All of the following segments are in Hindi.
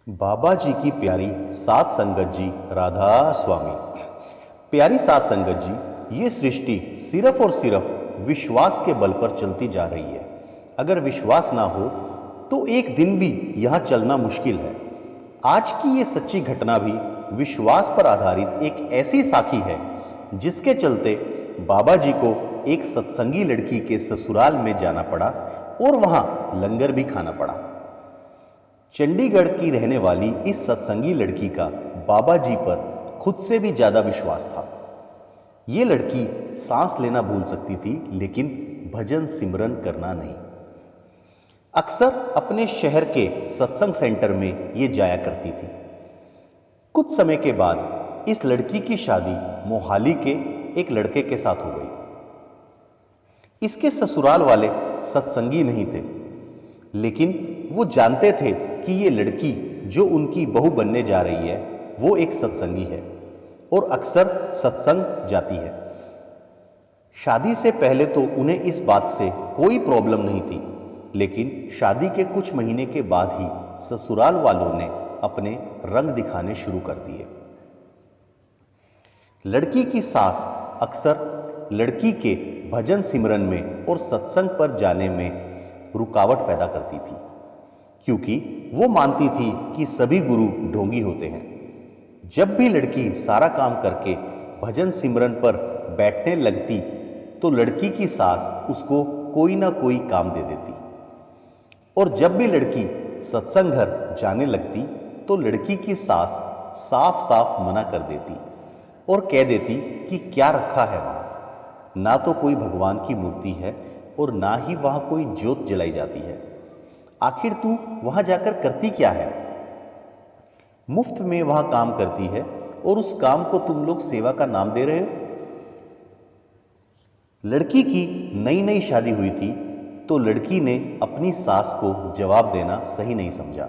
बाबा जी की प्यारी सात संगत जी, राधा स्वामी। प्यारी सात संगत जी, ये सृष्टि सिर्फ और सिर्फ विश्वास के बल पर चलती जा रही है। अगर विश्वास ना हो तो एक दिन भी यहाँ चलना मुश्किल है। आज की ये सच्ची घटना भी विश्वास पर आधारित एक ऐसी साखी है जिसके चलते बाबा जी को एक सत्संगी लड़की के ससुराल में जाना पड़ा और वहां लंगर भी खाना पड़ा। चंडीगढ़ की रहने वाली इस सत्संगी लड़की का बाबा जी पर खुद से भी ज्यादा विश्वास था। ये लड़की सांस लेना भूल सकती थी लेकिन भजन सिमरन करना नहीं। अक्सर अपने शहर के सत्संग सेंटर में ये जाया करती थी। कुछ समय के बाद इस लड़की की शादी मोहाली के एक लड़के के साथ हो गई। इसके ससुराल वाले सत्संगी नहीं थे, लेकिन वो जानते थे कि ये लड़की जो उनकी बहू बनने जा रही है वो एक सत्संगी है और अक्सर सत्संग जाती है। शादी से पहले तो उन्हें इस बात से कोई प्रॉब्लम नहीं थी, लेकिन शादी के कुछ महीने के बाद ही ससुराल वालों ने अपने रंग दिखाने शुरू कर दिए। लड़की की सास अक्सर लड़की के भजन सिमरन में और सत्संग पर जाने में रुकावट पैदा करती थी, क्योंकि वो मानती थी कि सभी गुरु ढोंगी होते हैं। जब भी लड़की सारा काम करके भजन सिमरन पर बैठने लगती तो लड़की की सास उसको कोई ना कोई काम दे देती, और जब भी लड़की सत्संग घर जाने लगती तो लड़की की सास साफ साफ मना कर देती और कह देती कि क्या रखा है वहां, ना तो कोई भगवान की मूर्ति है और ना ही वहां कोई ज्योत जलाई जाती है। आखिर तू वहां जाकर करती क्या है? मुफ्त में वहां काम करती है और उस काम को तुम लोग सेवा का नाम दे रहे हो। लड़की की नई नई शादी हुई थी तो लड़की ने अपनी सास को जवाब देना सही नहीं समझा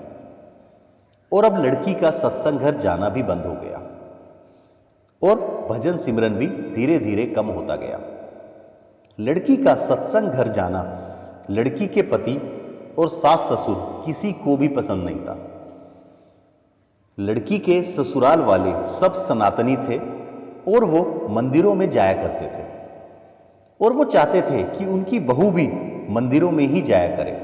और अब लड़की का सत्संग घर जाना भी बंद हो गया और भजन सिमरन भी धीरे धीरे कम होता गया। लड़की का सत्संग घर जाना लड़की के पति और सास ससुर किसी को भी पसंद नहीं था। लड़की के ससुराल वाले सब सनातनी थे और वो मंदिरों में जाया करते थे और वो चाहते थे कि उनकी बहू भी मंदिरों में ही जाया करे।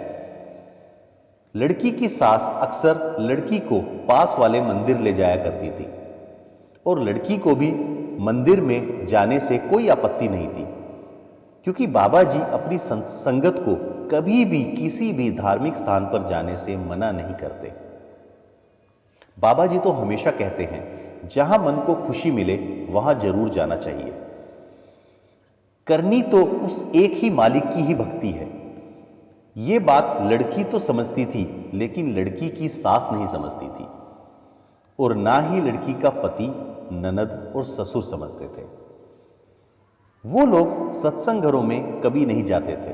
लड़की की सास अक्सर लड़की को पास वाले मंदिर ले जाया करती थी और लड़की को भी मंदिर में जाने से कोई आपत्ति नहीं थी, क्योंकि बाबा जी अपनी संगत को कभी भी किसी भी धार्मिक स्थान पर जाने से मना नहीं करते। बाबा जी तो हमेशा कहते हैं जहां मन को खुशी मिले वहां जरूर जाना चाहिए। करनी तो उस एक ही मालिक की ही भक्ति है। ये बात लड़की तो समझती थी, लेकिन लड़की की सास नहीं समझती थी और ना ही लड़की का पति, ननद और ससुर समझते थे। वो लोग सत्संग घरों में कभी नहीं जाते थे।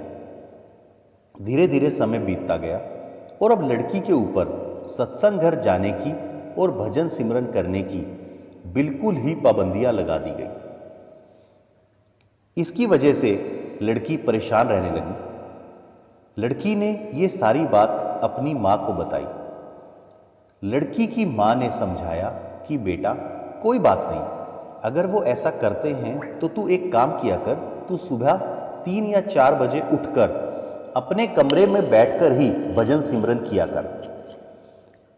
धीरे धीरे समय बीतता गया और अब लड़की के ऊपर सत्संग घर जाने की और भजन सिमरन करने की बिल्कुल ही पाबंदियां लगा दी गई। इसकी वजह से लड़की परेशान रहने लगी। लड़की ने ये सारी बात अपनी मां को बताई। लड़की की मां ने समझाया कि बेटा कोई बात नहीं, अगर वो ऐसा करते हैं तो तू एक काम किया कर, तू सुबह 3 या 4 बजे उठकर अपने कमरे में बैठकर ही भजन सिमरन किया कर।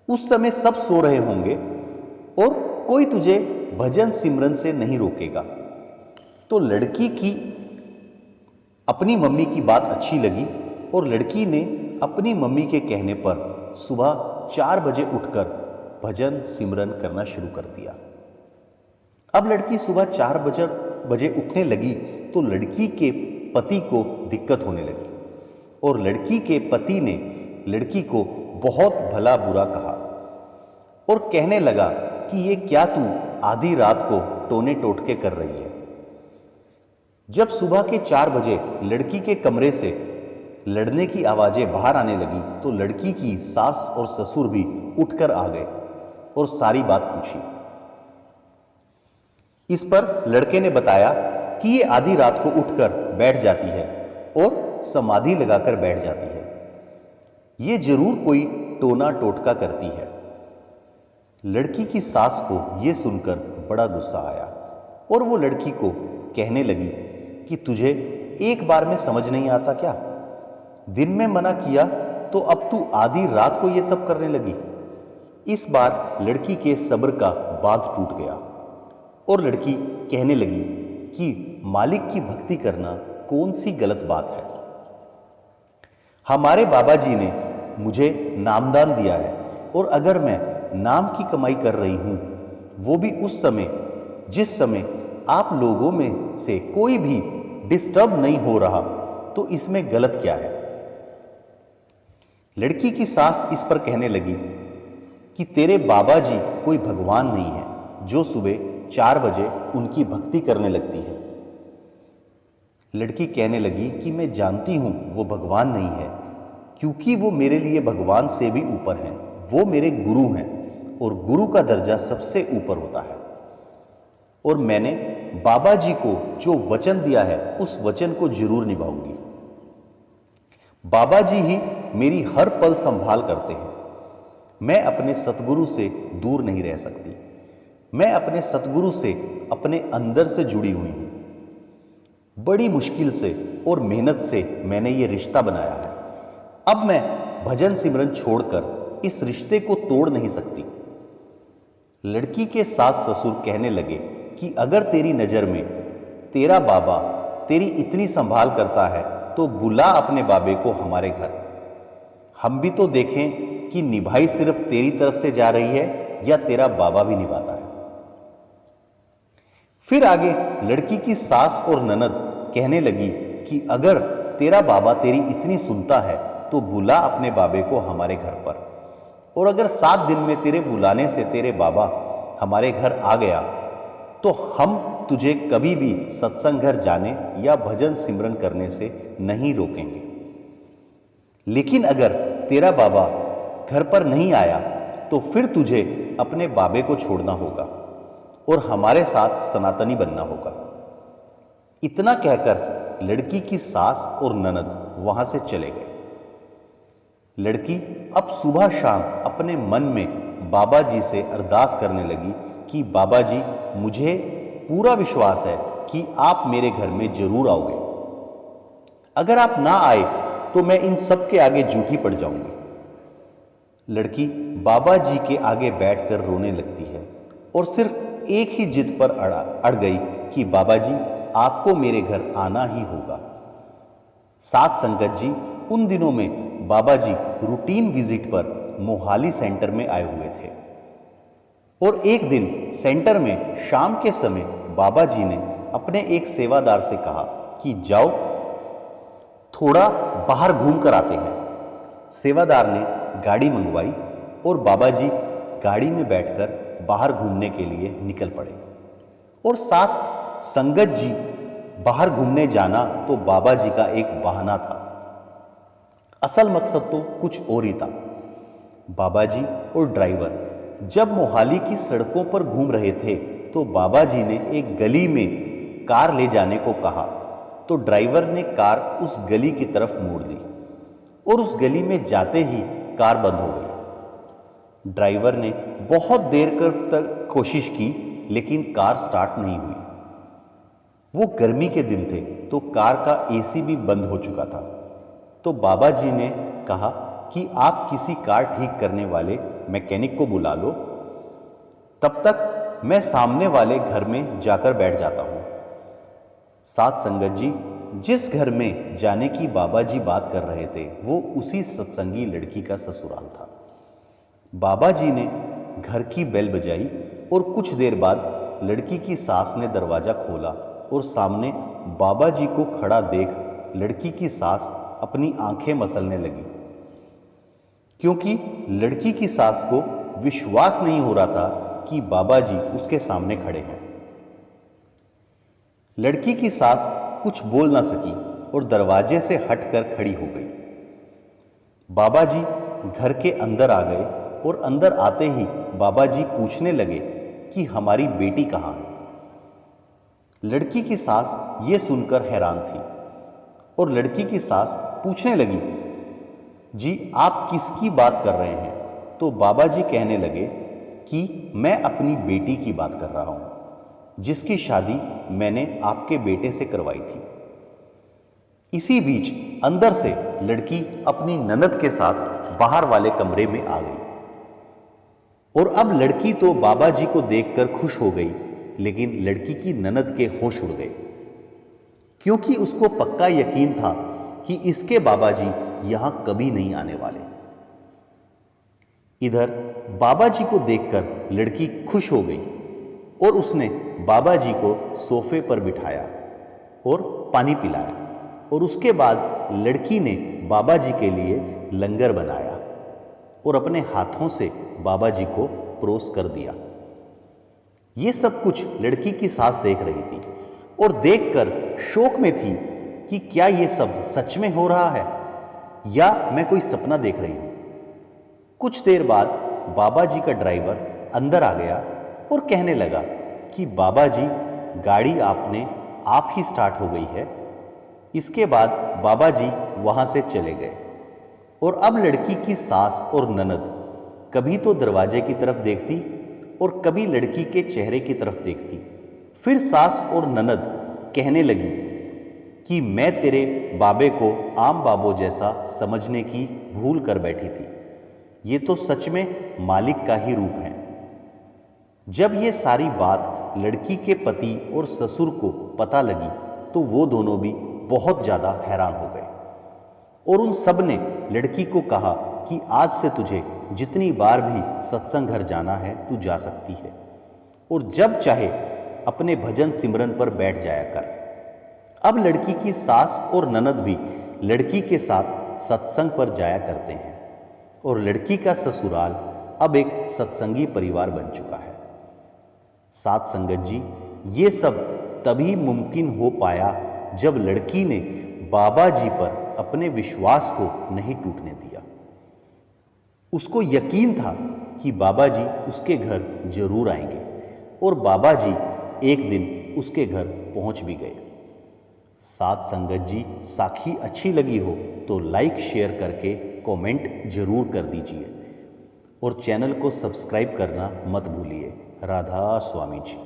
उस समय सब सो रहे होंगे और कोई तुझे भजन सिमरन से नहीं रोकेगा। तो लड़की की अपनी मम्मी की बात अच्छी लगी और लड़की ने अपनी मम्मी के कहने पर सुबह 4 बजे उठकर भजन सिमरन करना शुरू कर दिया। अब लड़की सुबह 4 बजे उठने लगी तो लड़की के पति को दिक्कत होने लगी और लड़की के पति ने लड़की को बहुत भला बुरा कहा और कहने लगा कि ये क्या तू आधी रात को टोने टोटके कर रही है। जब सुबह के 4 बजे लड़की के कमरे से लड़ने की आवाजें बाहर आने लगी तो लड़की की सास और ससुर भी उठकर आ गए और सारी बात पूछी। इस पर लड़के ने बताया कि ये आधी रात को उठकर बैठ जाती है और समाधि लगाकर बैठ जाती है। ये जरूर कोई टोना टोटका करती है। लड़की की सास को यह सुनकर बड़ा गुस्सा आया और वो लड़की को कहने लगी कि तुझे एक बार में समझ नहीं आता क्या? दिन में मना किया तो अब तू आधी रात को ये सब करने लगी। इस बार लड़की के सब्र का बांध टूट गया और लड़की कहने लगी कि मालिक की भक्ति करना कौन सी गलत बात है। हमारे बाबा जी ने मुझे नामदान दिया है और अगर मैं नाम की कमाई कर रही हूं, वो भी उस समय जिस समय आप लोगों में से कोई भी डिस्टर्ब नहीं हो रहा, तो इसमें गलत क्या है? लड़की की सास इस पर कहने लगी कि तेरे बाबा जी कोई भगवान नहीं है जो सुबह 4 बजे उनकी भक्ति करने लगती है। लड़की कहने लगी कि मैं जानती हूं वो भगवान नहीं है, क्योंकि वो मेरे लिए भगवान से भी ऊपर हैं। वो मेरे गुरु हैं और गुरु का दर्जा सबसे ऊपर होता है और मैंने बाबा जी को जो वचन दिया है उस वचन को जरूर निभाऊंगी। बाबा जी ही मेरी हर पल संभाल करते हैं। मैं अपने सतगुरु से दूर नहीं रह सकती। मैं अपने सतगुरु से अपने अंदर से जुड़ी हुई हूं। बड़ी मुश्किल से और मेहनत से मैंने ये रिश्ता बनाया है। अब मैं भजन सिमरन छोड़कर इस रिश्ते को तोड़ नहीं सकती। लड़की के सास ससुर कहने लगे कि अगर तेरी नजर में तेरा बाबा तेरी इतनी संभाल करता है तो बुला अपने बाबे को हमारे घर। हम भी तो देखें कि निभाई सिर्फ तेरी तरफ से जा रही है या तेरा बाबा भी निभाता है। फिर आगे लड़की की सास और ननद कहने लगी कि अगर तेरा बाबा तेरी इतनी सुनता है तो बुला अपने बाबे को हमारे घर पर, और अगर 7 दिन में तेरे बुलाने से तेरे बाबा हमारे घर आ गया तो हम तुझे कभी भी सत्संग घर जाने या भजन सिमरन करने से नहीं रोकेंगे। लेकिन अगर तेरा बाबा घर पर नहीं आया तो फिर तुझे अपने बाबे को छोड़ना होगा और हमारे साथ सनातनी बनना होगा। इतना कहकर लड़की की सास और ननद वहां से चले गए। लड़की अब सुबह शाम अपने मन में बाबा जी से अरदास करने लगी कि बाबा जी, मुझे पूरा विश्वास है कि आप मेरे घर में जरूर आओगे। अगर आप ना आए तो मैं इन सब के आगे झूठी पड़ जाऊंगी। लड़की बाबा जी के आगे बैठकर रोने लगती है और सिर्फ एक ही जिद पर अड़ गई कि बाबा जी, आपको मेरे घर आना ही होगा। साथ संगत जी, उन दिनों में बाबा जी रूटीन विजिट पर मोहाली सेंटर में आए हुए थे और एक दिन सेंटर में शाम के समय बाबा जी ने अपने एक सेवादार से कहा कि जाओ थोड़ा बाहर घूम कर आते हैं। सेवादार ने गाड़ी मंगवाई और बाबा जी गाड़ी में बैठकर बाहर घूमने के लिए निकल पड़े और साथ संगत जी बाहर घूमने जाना तो बाबा जी का एक बहाना था। असल मकसद तो कुछ और ही था। बाबा जी और ड्राइवर जब मोहाली की सड़कों पर घूम रहे थे तो बाबा जी ने एक गली में कार ले जाने को कहा तो ड्राइवर ने कार उस गली की तरफ मोड़ दी और उस गली में जाते ही कार बंद हो गई। ड्राइवर ने बहुत देर तक कोशिश की लेकिन कार स्टार्ट नहीं हुई। वो गर्मी के दिन थे तो कार का एसी भी बंद हो चुका था। तो बाबा जी ने कहा कि आप किसी कार ठीक करने वाले मैकेनिक को बुला लो, तब तक मैं सामने वाले घर में जाकर बैठ जाता हूं। साथ संगत जी, जिस घर में जाने की बाबा जी बात कर रहे थे वो उसी सत्संगी लड़की का ससुराल था। बाबा जी ने घर की बेल बजाई और कुछ देर बाद लड़की की सास ने दरवाजा खोला और सामने बाबा जी को खड़ा देख लड़की की सास अपनी आंखें मसलने लगी, क्योंकि लड़की की सास को विश्वास नहीं हो रहा था कि बाबा जी उसके सामने खड़े हैं। लड़की की सास कुछ बोल ना सकी और दरवाजे से हटकर खड़ी हो गई। बाबा जी घर के अंदर आ गए और अंदर आते ही बाबा जी पूछने लगे कि हमारी बेटी कहाँ है। लड़की की सास ये सुनकर हैरान थी और लड़की की सास पूछने लगी, जी आप किसकी बात कर रहे हैं? तो बाबा जी कहने लगे कि मैं अपनी बेटी की बात कर रहा हूं, जिसकी शादी मैंने आपके बेटे से करवाई थी। इसी बीच अंदर से लड़की अपनी ननद के साथ बाहर वाले कमरे में आ गई। और अब लड़की तो बाबा जी को देखकर खुश हो गई, लेकिन लड़की की ननद के होश उड़ गए, क्योंकि उसको पक्का यकीन था कि इसके बाबा जी यहां कभी नहीं आने वाले। इधर बाबा जी को देखकर लड़की खुश हो गई और उसने बाबा जी को सोफे पर बिठाया और पानी पिलाया, और उसके बाद लड़की ने बाबा जी के लिए लंगर बनाया और अपने हाथों से बाबा जी को परोस कर दिया। ये सब कुछ लड़की की सास देख रही थी और देखकर शौक में थी कि क्या ये सब सच में हो रहा है या मैं कोई सपना देख रही हूं। कुछ देर बाद बाबा जी का ड्राइवर अंदर आ गया और कहने लगा कि बाबा जी, गाड़ी आप ही स्टार्ट हो गई है। इसके बाद बाबा जी वहां से चले गए और अब लड़की की सास और ननद कभी तो दरवाजे की तरफ देखती और कभी लड़की के चेहरे की तरफ देखती। फिर सास और ननद कहने लगी कि मैं तेरे बाबे को आम बाबों जैसा समझने की भूल कर बैठी थी, ये तो सच में मालिक का ही रूप है। जब ये सारी बात लड़की के पति और ससुर को पता लगी तो वो दोनों भी बहुत ज्यादा हैरान हो गए और उन सब ने लड़की को कहा कि आज से तुझे जितनी बार भी सत्संग घर जाना है तू जा सकती है और जब चाहे अपने भजन सिमरन पर बैठ जाया कर। अब लड़की की सास और ननद भी लड़की के साथ सत्संग पर जाया करते हैं और लड़की का ससुराल अब एक सत्संगी परिवार बन चुका है। साथ संगत जी, ये सब तभी मुमकिन हो पाया जब लड़की ने बाबा जी पर अपने विश्वास को नहीं टूटने दिया। उसको यकीन था कि बाबा जी उसके घर जरूर आएंगे और बाबा जी एक दिन उसके घर पहुंच भी गए। साथ संगत जी, साखी अच्छी लगी हो तो लाइक शेयर करके कमेंट जरूर कर दीजिए और चैनल को सब्सक्राइब करना मत भूलिए। राधा स्वामी जी।